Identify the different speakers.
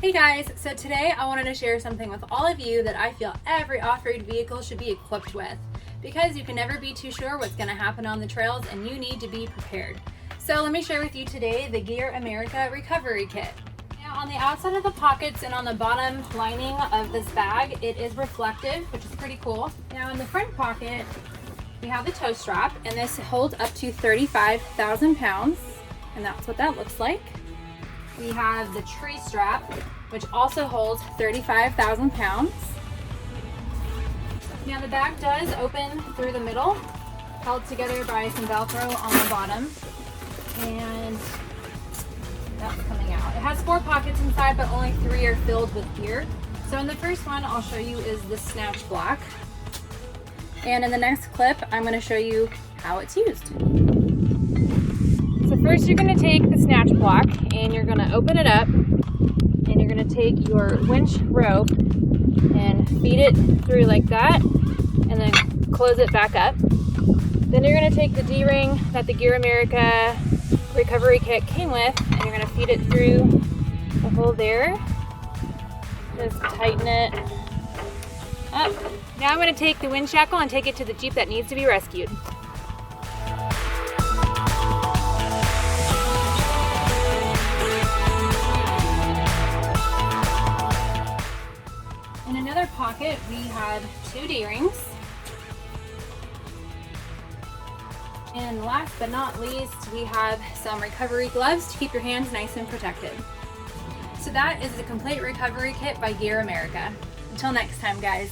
Speaker 1: Hey guys, so today I wanted to share something with all of you that I feel every off-road vehicle should be equipped with, because you can never be too sure what's going to happen on the trails and you need to be prepared. So let me share with you today the GearAmerica Recovery Kit. Now on the outside of the pockets and on the bottom lining of this bag, it is reflective, which is pretty cool. Now in the front pocket, we have the tow strap, and this holds up to 35,000 pounds, and that's what that looks like. We have the tree strap, which also holds 35,000 pounds. Now the bag does open through the middle, held together by some velcro on the bottom, and that's coming out. It has 4 pockets inside, but only 3 are filled with gear. So in the first one I'll show you is the Snatch Block, and in the next clip I'm going to show you how it's used. So first you're going to take the Snatch Block and you're going to open it up, and you're going to take your winch rope and feed it through like that, and then close it back up. Then you're going to take the D-ring that the GearAmerica Recovery Kit came with, and you're going to feed it through the hole there. Just tighten it up. Now I'm going to take the winch shackle and take it to the Jeep that needs to be rescued. In another pocket, we have 2 D-rings. And last but not least, we have some recovery gloves to keep your hands nice and protected. So that is the complete recovery kit by GearAmerica. Until next time, guys.